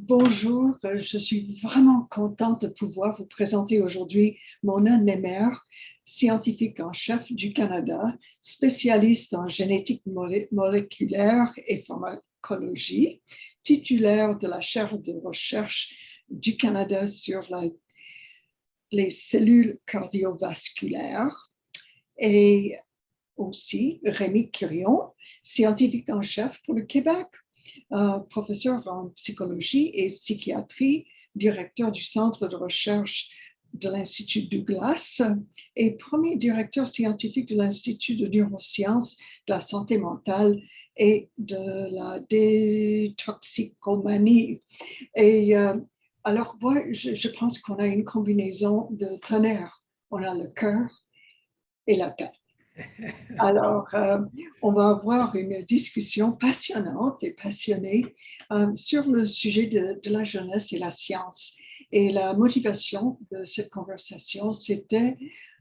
Bonjour, je suis vraiment contente de pouvoir vous présenter aujourd'hui Mona Nemer, scientifique en chef du Canada, spécialiste en génétique moléculaire et pharmacologie, titulaire de la chaire de recherche du Canada sur les cellules cardiovasculaires, et aussi Rémi Quirion, scientifique en chef pour le Québec, professeur en psychologie et psychiatrie, directeur du Centre de recherche de l'Institut Douglas et premier directeur scientifique de l'Institut de neurosciences, de la santé mentale et de la détoxicomanie. Et alors, moi, je pense qu'on a une combinaison de tonnerre. On a le cœur et la tête. Alors, on va avoir une discussion passionnante et passionnée sur le sujet de la jeunesse et la science. Et la motivation de cette conversation, c'était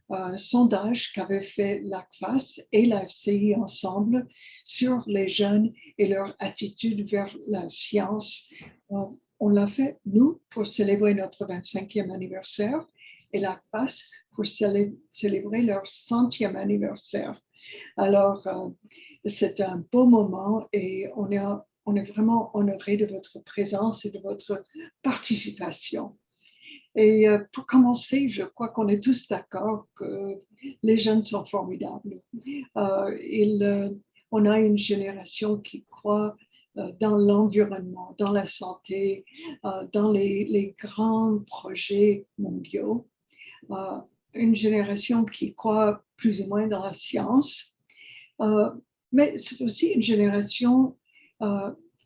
un sondage qu'avaient fait l'ACFAS et la FCI ensemble sur les jeunes et leur attitude vers la science. On l'a fait, nous, pour célébrer notre 25e anniversaire et l'ACFAS pour célébrer leur 100e anniversaire. Alors, c'est un beau moment et on est vraiment honoré de votre présence et de votre participation. Et pour commencer, je crois qu'on est tous d'accord que les jeunes sont formidables. On a une génération qui croit dans l'environnement, dans la santé, dans les grands projets mondiaux. Une génération qui croit plus ou moins dans la science. Mais c'est aussi une génération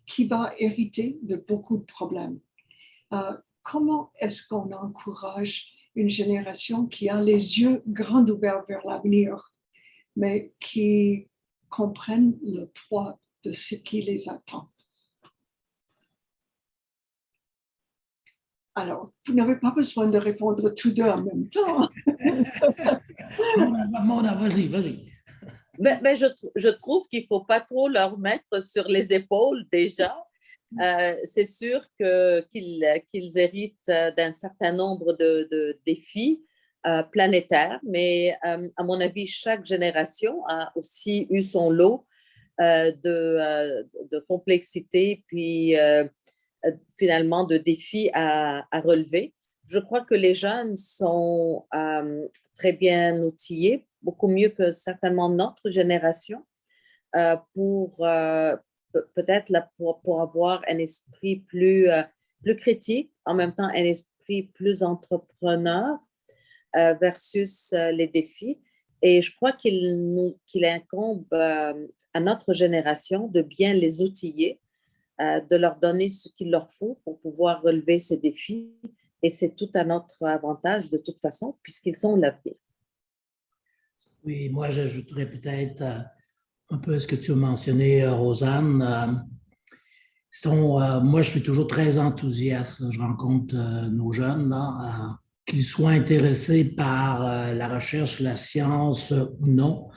qui va hériter de beaucoup de problèmes. Comment est-ce qu'on encourage une génération qui a les yeux grands ouverts vers l'avenir, mais qui comprennent le poids de ce qui les attend? Alors, vous n'avez pas besoin de répondre tous deux en même temps. Mona, vas-y. Je trouve qu'il ne faut pas trop leur mettre sur les épaules déjà. C'est sûr qu'ils héritent d'un certain nombre de défis planétaires, mais à mon avis, chaque génération a aussi eu son lot de complexité, puis finalement de défis à relever. Je crois que les jeunes sont très bien outillés, beaucoup mieux que certainement notre génération, pour peut-être pour avoir un esprit plus critique, en même temps un esprit plus entrepreneur versus les défis. Et je crois qu'il incombe à notre génération de bien les outiller, de leur donner ce qu'il leur faut pour pouvoir relever ces défis. Et c'est tout à notre avantage de toute façon, puisqu'ils sont l'avenir. Oui, moi, j'ajouterais peut-être un peu ce que tu as mentionné, Rosanne. Moi, je suis toujours très enthousiaste. Je rencontre nos jeunes, là, qu'ils soient intéressés par la recherche, la science ou non,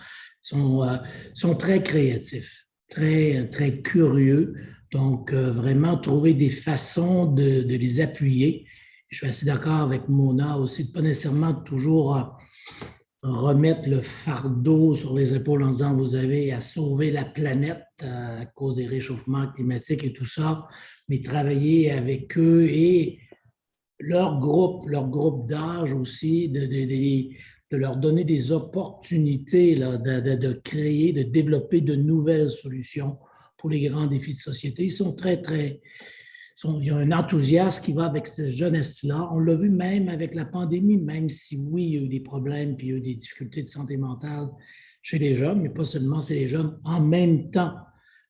sont très créatifs, très curieux. Donc, vraiment trouver des façons de les appuyer. Je suis assez d'accord avec Mona aussi, de pas nécessairement toujours remettre le fardeau sur les épaules en disant vous avez à sauver la planète à cause des réchauffements climatiques et tout ça, mais travailler avec eux et leur groupe d'âge aussi, de leur donner des opportunités là, de créer, de développer de nouvelles solutions pour les grands défis de société. Ils sont il y a un enthousiasme qui va avec cette jeunesse-là. On l'a vu même avec la pandémie, même si oui, il y a eu des problèmes puis il y a eu des difficultés de santé mentale chez les jeunes, mais pas seulement chez les jeunes. En même temps,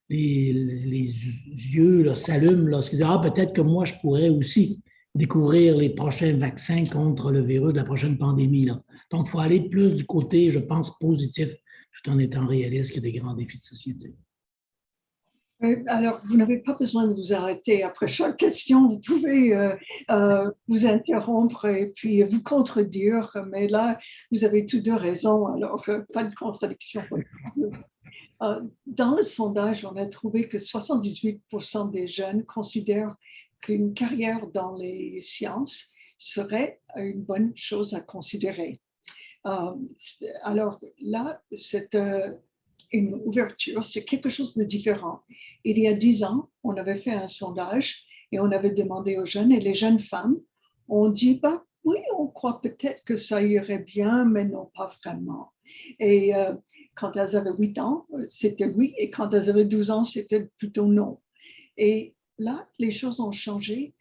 les yeux s'allument lorsqu'ils disent « Ah, peut-être que moi, je pourrais aussi découvrir les prochains vaccins contre le virus de la prochaine pandémie. » là. Donc, il faut aller plus du côté, je pense, positif, tout en étant réaliste qu'il y a des grands défis de société. Alors, vous n'avez pas besoin de vous arrêter après chaque question. Vous pouvez vous interrompre et puis vous contredire, mais là, vous avez tous deux raison, alors pas de contradiction. Dans le sondage, on a trouvé que 78% des jeunes considèrent qu'une carrière dans les sciences serait une bonne chose à considérer. Alors là, c'est une ouverture, c'est quelque chose de différent. Il y a 10 ans, on avait fait un sondage et on avait demandé aux jeunes, et les jeunes femmes ont dit, bah, oui, on croit peut-être que ça irait bien, mais non, pas vraiment. Et quand elles avaient 8 ans, c'était oui, et quand elles avaient 12 ans, c'était plutôt non. Et là, les choses ont changé,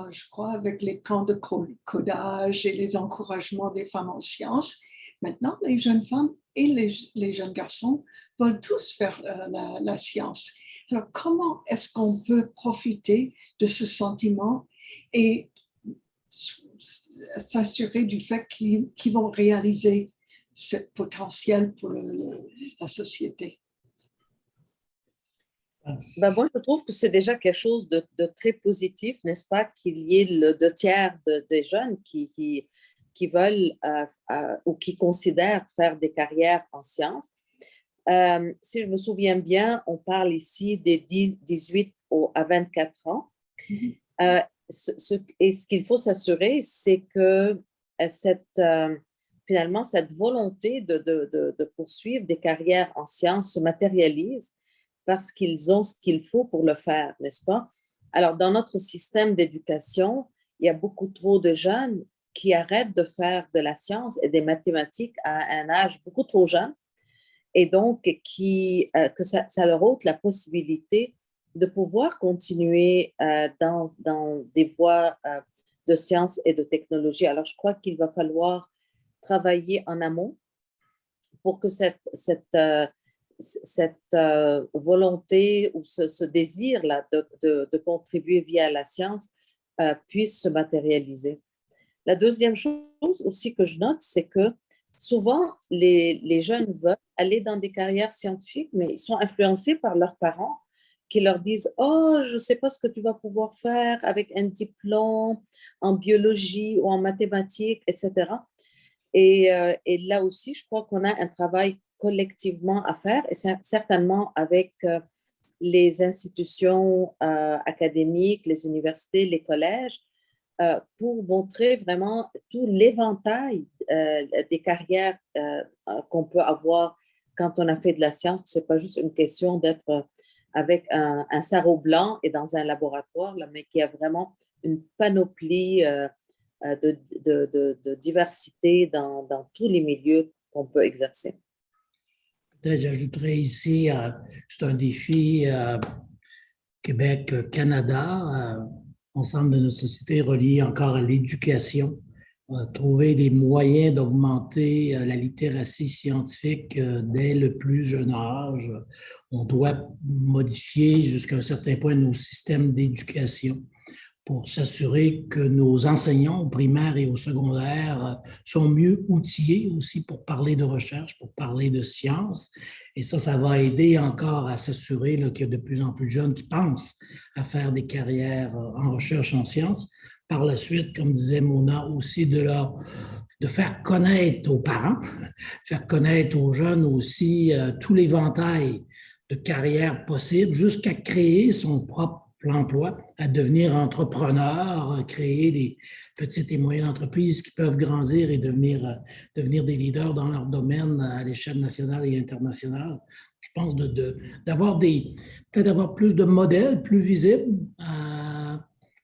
je crois, avec les camps de codage et les encouragements des femmes en sciences. Maintenant, les jeunes femmes et les jeunes garçons veulent tous faire la science. Alors, comment est-ce qu'on peut profiter de ce sentiment et s'assurer du fait qu'ils vont réaliser ce potentiel pour la société? Ben moi, je trouve que c'est déjà quelque chose de très positif, n'est-ce pas, qu'il y ait le 2 tiers des jeunes qui veulent ou qui considèrent faire des carrières en sciences. Si je me souviens bien, on parle ici des 18 à 24 ans. Et ce qu'il faut s'assurer, c'est que finalement, cette volonté de poursuivre des carrières en sciences se matérialise parce qu'ils ont ce qu'il faut pour le faire, n'est-ce pas? Alors, dans notre système d'éducation, il y a beaucoup trop de jeunes qui arrêtent de faire de la science et des mathématiques à un âge beaucoup trop jeune, et donc que ça leur ôte la possibilité de pouvoir continuer dans des voies de sciences et de technologie. Alors, je crois qu'il va falloir travailler en amont pour que cette volonté ou ce désir-là de contribuer via la science puisse se matérialiser. La deuxième chose aussi que je note, c'est que souvent, les jeunes veulent aller dans des carrières scientifiques, mais ils sont influencés par leurs parents qui leur disent « Oh, je ne sais pas ce que tu vas pouvoir faire avec un diplôme en biologie ou en mathématiques, etc. » Et là aussi, je crois qu'on a un travail collectivement à faire, et certainement avec les institutions académiques, les universités, les collèges, pour montrer vraiment tout l'éventail des carrières qu'on peut avoir quand on a fait de la science. Ce n'est pas juste une question d'être avec un sarrau blanc et dans un laboratoire, là, mais qu'il y a vraiment une panoplie de diversité dans tous les milieux qu'on peut exercer. Peut-être j'ajouterais ici, c'est un défi Québec-Canada, ensemble de nos sociétés reliées encore à l'éducation, trouver des moyens d'augmenter la littératie scientifique dès le plus jeune âge. On doit modifier jusqu'à un certain point nos systèmes d'éducation pour s'assurer que nos enseignants au primaire et au secondaire sont mieux outillés aussi pour parler de recherche, pour parler de science. Et ça va aider encore à s'assurer qu'il y a de plus en plus de jeunes qui pensent à faire des carrières en recherche en sciences. Par la suite, comme disait Mona, aussi de faire connaître aux parents, faire connaître aux jeunes aussi tout l'éventail de carrières possibles jusqu'à créer son propre l'emploi, à devenir entrepreneur, créer des petites et moyennes entreprises qui peuvent grandir et devenir des leaders dans leur domaine à l'échelle nationale et internationale. Je pense peut-être avoir plus de modèles plus visibles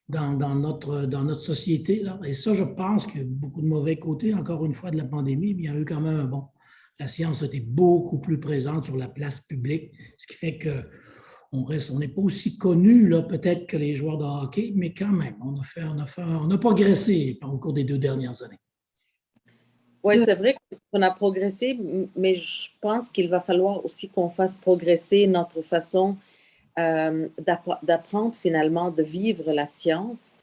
dans notre société. Là. Et ça, je pense qu'il y a beaucoup de mauvais côtés, encore une fois, de la pandémie, mais il y a eu quand même un bon. La science a été beaucoup plus présente sur la place publique, ce qui fait que on n'est pas aussi connu peut-être que les joueurs de hockey, mais quand même, on a progressé au cours des 2 dernières années. Oui, c'est vrai qu'on a progressé, mais je pense qu'il va falloir aussi qu'on fasse progresser notre façon d'apprendre finalement, de vivre la science,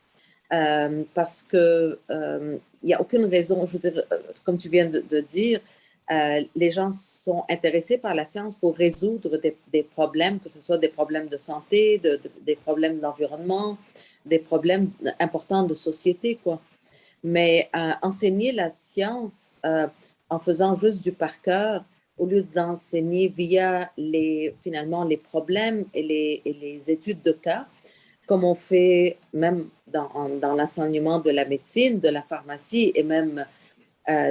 parce que il n'y a aucune raison, je veux dire, comme tu viens de dire, les gens sont intéressés par la science pour résoudre des problèmes, que ce soit des problèmes de santé, des problèmes d'environnement, des problèmes importants de société, quoi. Mais enseigner la science en faisant juste du par cœur, au lieu d'enseigner via finalement les problèmes et les études de cas, comme on fait même dans l'enseignement de la médecine, de la pharmacie et même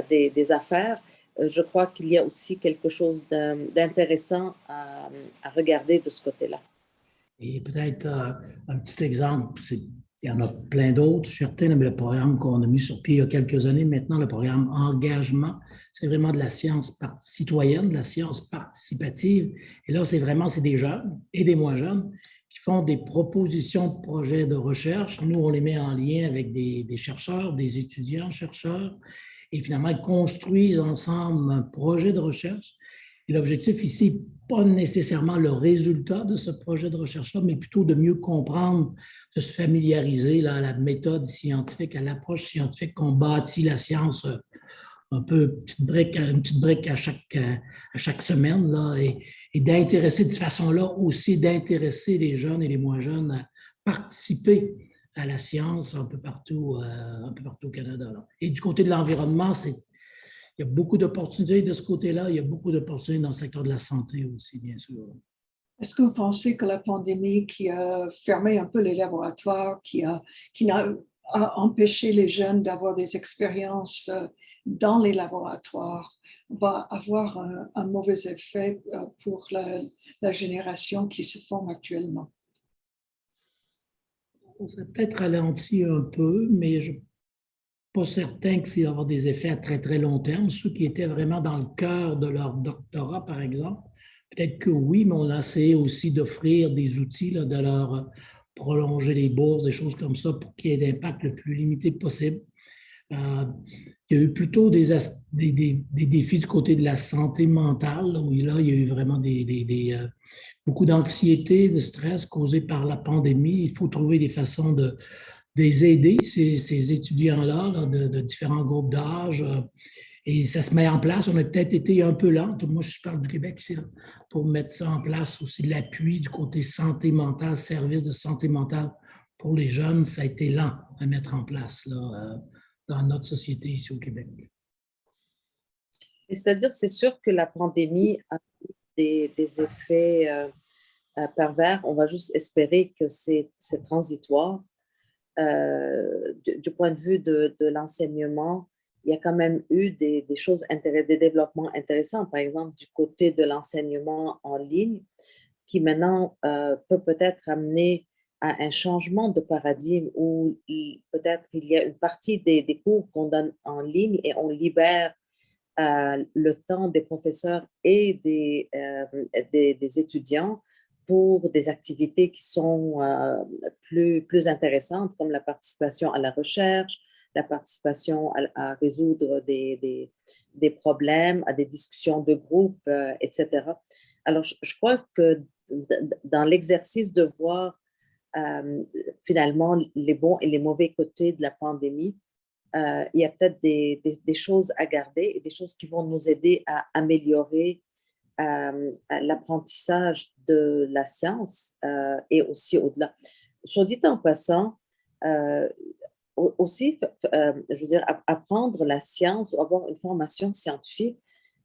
des affaires. Je crois qu'il y a aussi quelque chose d'intéressant à regarder de ce côté-là. Et peut-être un petit exemple, il y en a plein d'autres, certains, mais le programme qu'on a mis sur pied il y a quelques années maintenant, le programme Engagement, c'est vraiment de la science citoyenne, de la science participative. Et là, c'est des jeunes et des moins jeunes qui font des propositions de projets de recherche. Nous, on les met en lien avec des chercheurs, des étudiants chercheurs, et finalement, ils construisent ensemble un projet de recherche. Et l'objectif ici, pas nécessairement le résultat de ce projet de recherche-là, mais plutôt de mieux comprendre, de se familiariser là, à la méthode scientifique, à l'approche scientifique qu'on bâtit la science un peu une petite brique à chaque semaine, là, et d'intéresser de cette façon-là aussi, d'intéresser les jeunes et les moins jeunes à participer à la science un peu partout au Canada. Là. Et du côté de l'environnement, il y a beaucoup d'opportunités de ce côté-là. Il y a beaucoup d'opportunités dans le secteur de la santé aussi, bien sûr. Est-ce que vous pensez que la pandémie qui a fermé un peu les laboratoires, qui a empêché les jeunes d'avoir des expériences dans les laboratoires, va avoir un mauvais effet pour la génération qui se forme actuellement? Ça peut-être ralenti un peu, mais je pas certain que c'est avoir des effets à très, très long terme. Ceux qui étaient vraiment dans le cœur de leur doctorat, par exemple, peut-être que oui, mais on a essayé aussi d'offrir des outils, là, de leur prolonger les bourses, des choses comme ça, pour qu'il y ait d'impact le plus limité possible. Il y a eu plutôt des défis du côté de la santé mentale, là, où là, il y a eu vraiment beaucoup d'anxiété, de stress causé par la pandémie. Il faut trouver des façons de les aider, ces étudiants-là, là, de différents groupes d'âge. Et ça se met en place. On a peut-être été un peu lent. Moi, je parle du Québec ici, là, pour mettre ça en place aussi, l'appui du côté santé mentale, service de santé mentale pour les jeunes. Ça a été lent à mettre en place là, dans notre société ici au Québec. C'est-à-dire, c'est sûr que la pandémie a des effets pervers. On va juste espérer que c'est transitoire. Du point de vue de l'enseignement, il y a quand même eu des choses, des développements intéressants, par exemple du côté de l'enseignement en ligne, qui maintenant peut-être amener à un changement de paradigme où peut-être il y a une partie des cours qu'on donne en ligne et on libère le temps des professeurs et des étudiants pour des activités qui sont plus intéressantes, comme la participation à la recherche, la participation à résoudre des problèmes, à des discussions de groupe, etc. Alors, je crois que dans l'exercice de voir finalement les bons et les mauvais côtés de la pandémie, il y a peut-être des choses à garder et des choses qui vont nous aider à améliorer l'apprentissage de la science et aussi au-delà. Soit dit en passant, aussi, je veux dire, apprendre la science ou avoir une formation scientifique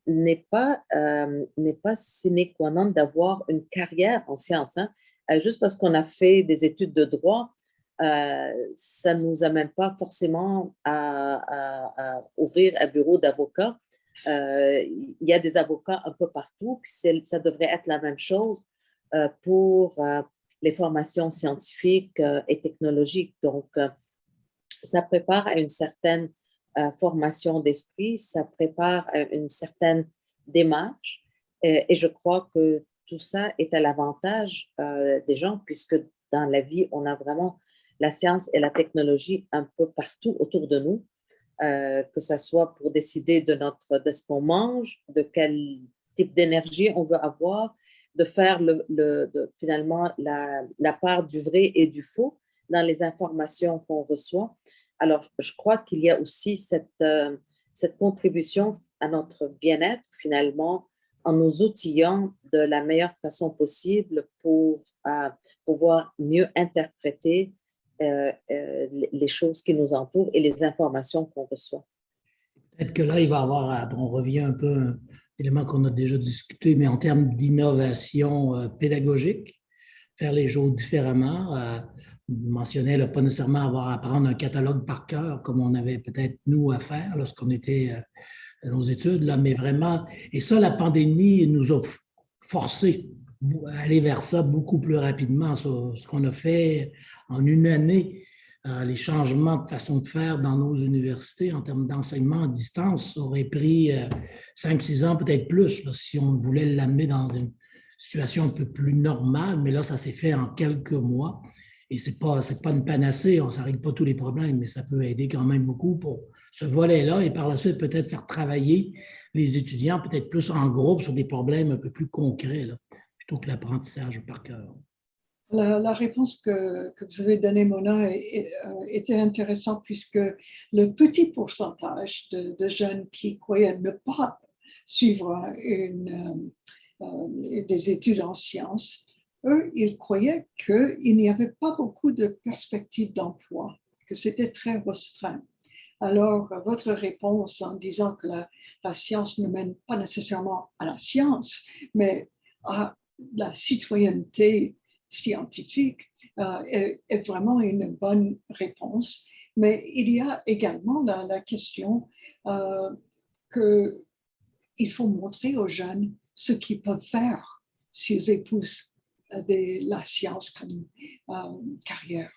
n'est pas sine qua non d'avoir une carrière en sciences. Hein. Juste parce qu'on a fait des études de droit, ça ne nous amène pas forcément à ouvrir un bureau d'avocat. Il y a des avocats un peu partout, puis ça devrait être la même chose pour les formations scientifiques et technologiques. Donc, ça prépare à une certaine formation d'esprit, ça prépare à une certaine démarche, et je crois que tout ça est à l'avantage des gens, puisque dans la vie, on a vraiment la science et la technologie un peu partout autour de nous. Que ce soit pour décider de ce qu'on mange, de quel type d'énergie on veut avoir, de faire finalement la part du vrai et du faux dans les informations qu'on reçoit. Alors, je crois qu'il y a aussi cette contribution à notre bien-être, finalement, en nous outillant de la meilleure façon possible pour pouvoir mieux interpréter les choses qui nous entourent et les informations qu'on reçoit. Peut-être que là, il va y avoir, on revient un peu à un élément qu'on a déjà discuté, mais en termes d'innovation pédagogique, faire les choses différemment, Vous mentionnez là, pas nécessairement avoir à apprendre un catalogue par cœur comme on avait peut-être nous à faire lorsqu'on était à nos études, là, mais vraiment, et ça, la pandémie nous a forcé à aller vers ça beaucoup plus rapidement. Ce qu'on a fait en une année, les changements de façon de faire dans nos universités en termes d'enseignement à distance auraient pris 5-6 ans, peut-être plus, là, si on voulait l'amener dans une situation un peu plus normale, mais là, ça s'est fait en quelques mois. Et ce n'est pas une panacée, ça ne règle pas tous les problèmes, mais ça peut aider quand même beaucoup pour ce volet-là et par la suite peut-être faire travailler les étudiants peut-être plus en groupe sur des problèmes un peu plus concrets, là, plutôt que l'apprentissage par cœur. La réponse que vous avez donnée, Mona, était intéressante puisque le petit pourcentage de jeunes qui croyaient ne pas suivre des études en sciences, eux, ils croyaient qu'il n'y avait pas beaucoup de perspectives d'emploi, que c'était très restreint. Alors, votre réponse en disant que la science ne mène pas nécessairement à la science, mais à la citoyenneté scientifique est vraiment une bonne réponse. Mais il y a également la question qu'il faut montrer aux jeunes ce qu'ils peuvent faire s'ils épousent la science comme carrière.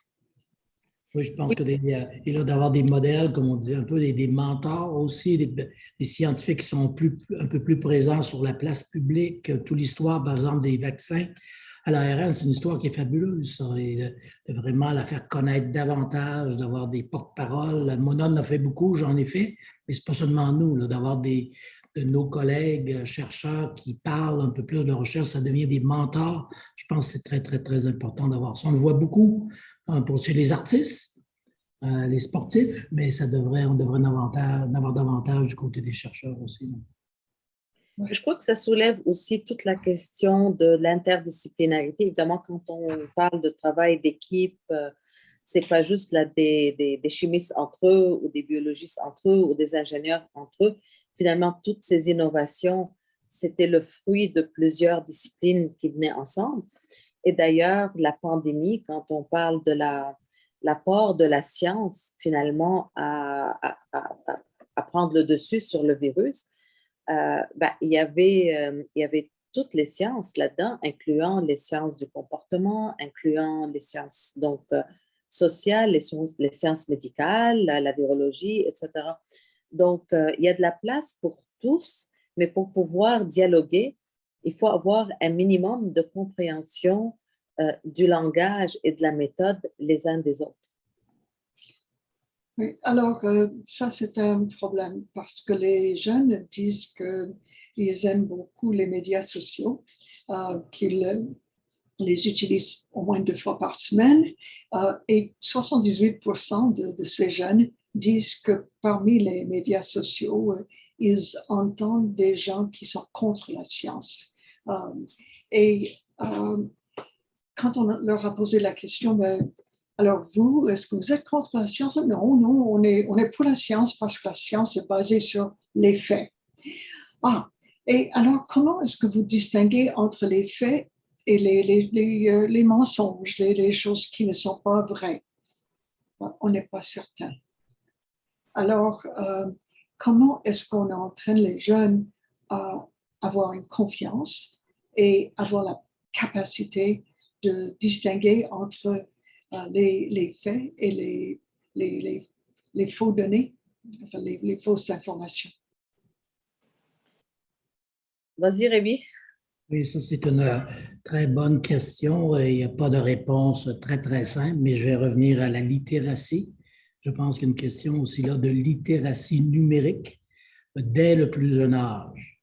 Oui, je pense que d'avoir des modèles, comme on dit, un peu des mentors aussi, des scientifiques qui sont un peu plus présents sur la place publique. Toute l'histoire, par exemple, des vaccins à l'ARN, c'est une histoire qui est fabuleuse, ça, et de vraiment la faire connaître davantage, d'avoir des porte-paroles. Mona en a fait beaucoup, j'en ai fait, mais ce n'est pas seulement nous, d'avoir de nos collègues chercheurs qui parlent un peu plus de recherche, ça devient des mentors. Je pense que c'est très, très, très important d'avoir ça. On le voit beaucoup chez les artistes, les sportifs, mais on devrait en avoir davantage du côté des chercheurs aussi. Je crois que ça soulève aussi toute la question de l'interdisciplinarité. Évidemment, quand on parle de travail d'équipe, ce n'est pas juste là, des chimistes entre eux ou des biologistes entre eux ou des ingénieurs entre eux. Finalement, toutes ces innovations, c'était le fruit de plusieurs disciplines qui venaient ensemble. Et d'ailleurs, la pandémie, quand on parle de l'apport de la science, finalement, à prendre le dessus sur le virus, il y avait toutes les sciences là-dedans, incluant les sciences du comportement, incluant les sciences donc, sociales, les sciences médicales, la virologie, etc. Donc, il y a de la place pour tous, mais pour pouvoir dialoguer, il faut avoir un minimum de compréhension du langage et de la méthode les uns des autres. Oui, alors ça c'est un problème parce que les jeunes disent qu'ils aiment beaucoup les médias sociaux, qu'ils les utilisent au moins 2 fois par semaine et 78% de ces jeunes disent que parmi les médias sociaux, ils entendent des gens qui sont contre la science. Quand on leur a posé la question, alors vous, est-ce que vous êtes contre la science? Non, on est pour la science parce que la science est basée sur les faits. Et alors comment est-ce que vous distinguez entre les faits et les mensonges, les choses qui ne sont pas vraies? On n'est pas certain. Alors, comment est-ce qu'on entraîne les jeunes à avoir une confiance et avoir la capacité de distinguer entre les faits et les faux données, enfin les fausses informations? Vas-y, Rémi. Oui, ça, c'est une très bonne question. Il n'y a pas de réponse très, très simple, mais je vais revenir à la littératie. Je pense qu'il y a une question aussi là de littératie numérique dès le plus jeune âge.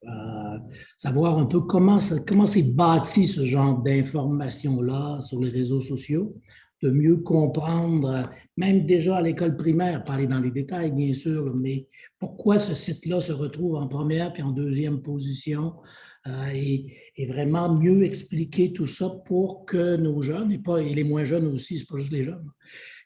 Savoir un peu comment s'est bâti ce genre d'information-là sur les réseaux sociaux, de mieux comprendre, même déjà à l'école primaire, pas aller dans les détails, bien sûr, mais pourquoi ce site-là se retrouve en première puis en deuxième position, et vraiment mieux expliquer tout ça pour que nos jeunes, et les moins jeunes aussi, c'est pas juste les jeunes,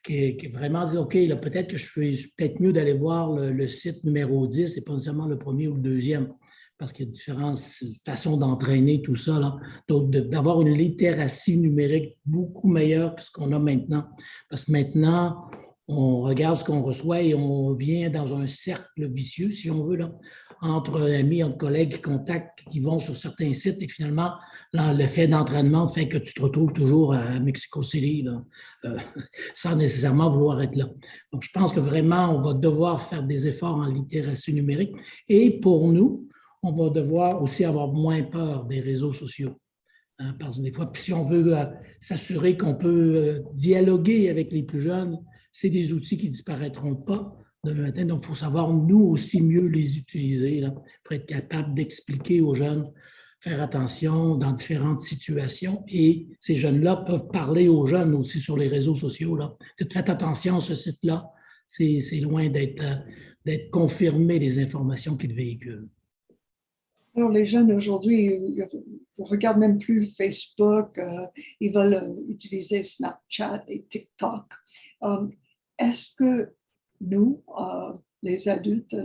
qui vraiment disent, OK, là, peut-être que je suis peut-être mieux d'aller voir le site numéro 10 et pas nécessairement le premier ou le deuxième. parce qu'il y a différentes façons d'entraîner tout ça, là. Donc, d'avoir une littératie numérique beaucoup meilleure que ce qu'on a maintenant. Parce que maintenant, on regarde ce qu'on reçoit et on vient dans un cercle vicieux, si on veut, là, entre amis, entre collègues qui contactent, qui vont sur certains sites et finalement, là, l'effet d'entraînement fait que tu te retrouves toujours à Mexico City, là, sans nécessairement vouloir être là. Donc, je pense que vraiment, on va devoir faire des efforts en littératie numérique. Et pour nous, on va devoir aussi avoir moins peur des réseaux sociaux. Hein, parce que des fois, si on veut s'assurer qu'on peut dialoguer avec les plus jeunes, c'est des outils qui ne disparaîtront pas demain matin. Donc, il faut savoir, nous aussi, mieux les utiliser là, pour être capable d'expliquer aux jeunes, faire attention dans différentes situations. Et ces jeunes-là peuvent parler aux jeunes aussi sur les réseaux sociaux. Là. Faites attention, ce site-là, c'est loin d'être confirmé les informations qu'ils véhiculent. Alors, les jeunes aujourd'hui, ils ne regardent même plus Facebook, ils veulent utiliser Snapchat et TikTok. Est-ce que nous, les adultes,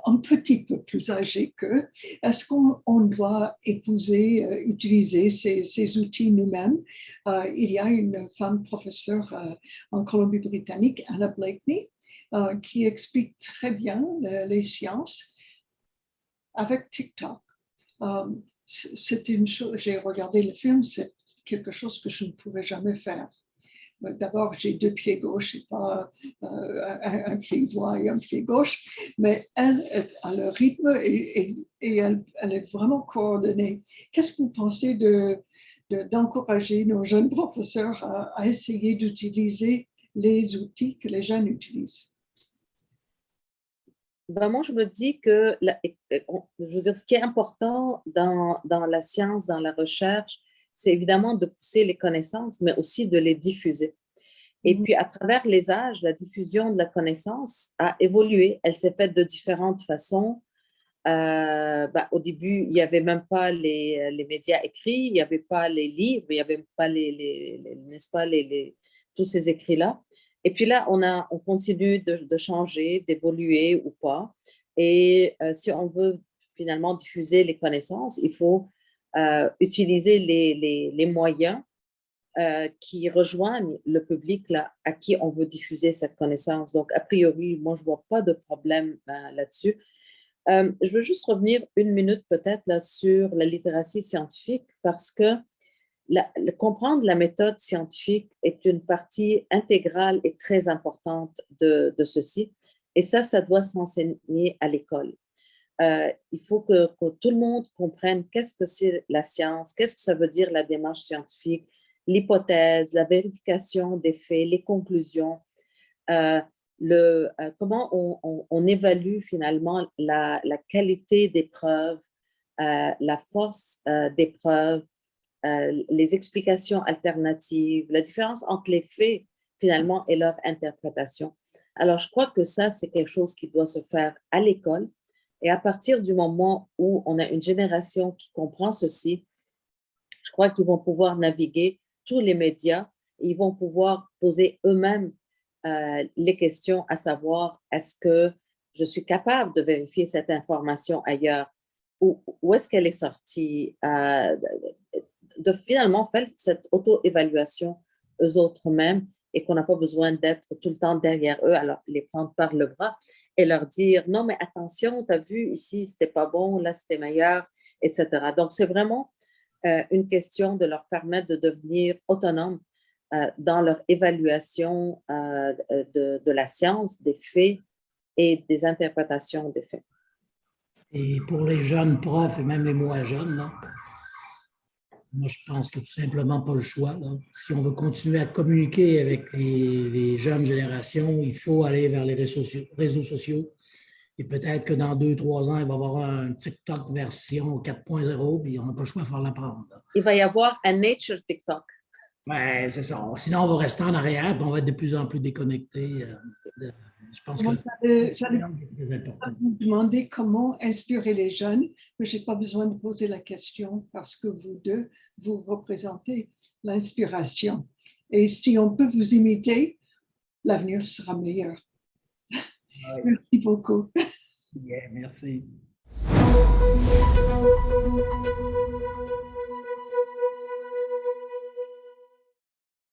un petit peu plus âgés qu'eux, est-ce qu'on doit utiliser ces outils nous-mêmes? Il y a une femme professeure en Colombie-Britannique, Anna Blakeney, qui explique très bien les sciences avec TikTok. C'est une chose, j'ai regardé le film, c'est quelque chose que je ne pourrais jamais faire. D'abord, j'ai 2 pieds gauches et pas un pied droit et un pied gauche, mais elle a le rythme et elle est vraiment coordonnée. Qu'est-ce que vous pensez d'encourager nos jeunes professeurs à essayer d'utiliser les outils que les jeunes utilisent? Ben, moi, je me dis que je veux dire, ce qui est important dans la science, dans la recherche, c'est évidemment de pousser les connaissances, mais aussi de les diffuser. Et puis, à travers les âges, la diffusion de la connaissance a évolué. Elle s'est faite de différentes façons. Au début, il n'y avait même pas les médias écrits, il n'y avait pas les livres, il n'y avait pas n'est-ce pas, tous ces écrits-là. Et puis là, on continue de changer, d'évoluer ou pas. Et si on veut finalement diffuser les connaissances, il faut utiliser les moyens qui rejoignent le public là, à qui on veut diffuser cette connaissance. Donc, a priori, moi, je ne vois pas de problème là-dessus. Je veux juste revenir 1 minute peut-être là sur la littératie scientifique parce que comprendre la méthode scientifique est une partie intégrale et très importante de ceci. Et ça doit s'enseigner à l'école. Il faut que tout le monde comprenne qu'est-ce que c'est la science, qu'est-ce que ça veut dire la démarche scientifique, l'hypothèse, la vérification des faits, les conclusions, comment on évalue finalement la qualité des preuves, la force des preuves, les explications alternatives, la différence entre les faits finalement et leur interprétation. Alors, je crois que ça, c'est quelque chose qui doit se faire à l'école. Et à partir du moment où on a une génération qui comprend ceci, je crois qu'ils vont pouvoir naviguer tous les médias et ils vont pouvoir poser eux-mêmes les questions, à savoir, est-ce que je suis capable de vérifier cette information ailleurs? Où est-ce qu'elle est sortie? De finalement faire cette auto-évaluation eux autres mêmes et qu'on n'a pas besoin d'être tout le temps derrière eux, alors les prendre par le bras et leur dire non, mais attention, tu as vu ici, c'était pas bon, là, c'était meilleur, etc. Donc, c'est vraiment une question de leur permettre de devenir autonomes dans leur évaluation de la science, des faits et des interprétations des faits. Et pour les jeunes profs et même les moins jeunes, là, moi, je pense que tout simplement pas le choix. Là. Si on veut continuer à communiquer avec les jeunes générations, il faut aller vers les réseaux sociaux. Et peut-être que dans 2-3 ans, il va y avoir un TikTok version 4.0, puis on n'a pas le choix de faire l'apprendre. Il va y avoir un nature TikTok. Oui, c'est ça. Sinon, on va rester en arrière, puis on va être de plus en plus déconnecté. Je pense que j'allais vous demander comment inspirer les jeunes, mais je n'ai pas besoin de poser la question parce que vous deux, vous représentez l'inspiration. Et si on peut vous imiter, l'avenir sera meilleur. Merci beaucoup. Yeah, merci. Thank you.